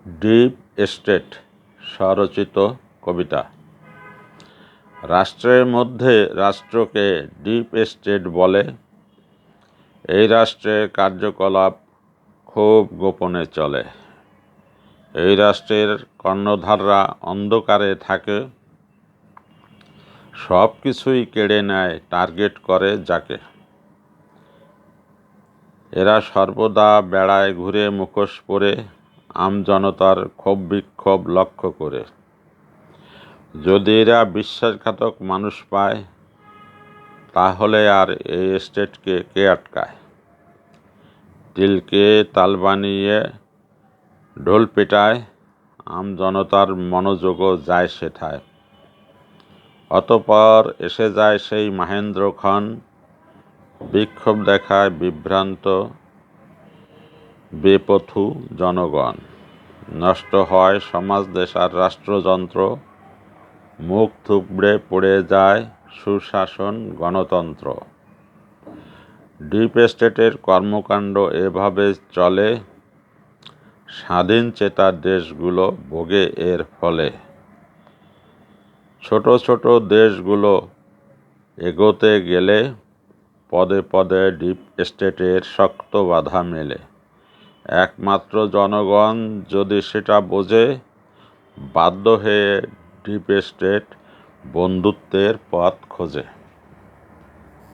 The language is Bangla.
ডিপ স্টেট স্বরচিত কবিতা। রাষ্ট্রের মধ্যে রাষ্ট্রকে ডিপ স্টেট বলে। এই রাষ্ট্রের কার্যকলাপ খুব গোপনে চলে। এই রাষ্ট্রের কর্ণধাররা অন্ধকারে থাকে, সব কিছুই কেড়ে নেয়, টার্গেট করে যাকে। এরা সর্বদা বেড়ায় ঘুরে মুখোশ পরে, আমজনতার ক্ষোভ বিক্ষোভ লক্ষ্য করে। যদি এরা বিশ্বাসঘাতক মানুষ পায়, তাহলে আর এই স্টেটকে কে আটকায়? দিলকে তাল বানিয়ে ঢোল পেটায়, আমজনতার মনোযোগও যায় সেথায়। অতঃপর এসে যায় সেই মাহেন্দ্রক্ষণ, বিক্ষোভ দেখায় বিভ্রান্ত বেপথু জনগণ। নষ্ট হয় সমাজ দেশ আর রাষ্ট্রযন্ত্র, মুখ থুবড়ে পড়ে যায় সুশাসন গণতন্ত্র। ডিপ স্টেটের কর্মকাণ্ড এভাবে চলে, স্বাধীন চেতা দেশগুলো ভোগে এর ফলে। ছোট ছোট দেশগুলো এগোতে গেলে পদে পদে ডিপ স্টেটের শক্ত বাধা মেলে। একমাত্র জনগণ যদি সেটা বোঝে, বাধ্য হয়ে ডিপ স্টেট বন্ধুত্বের পথ খোঁজে।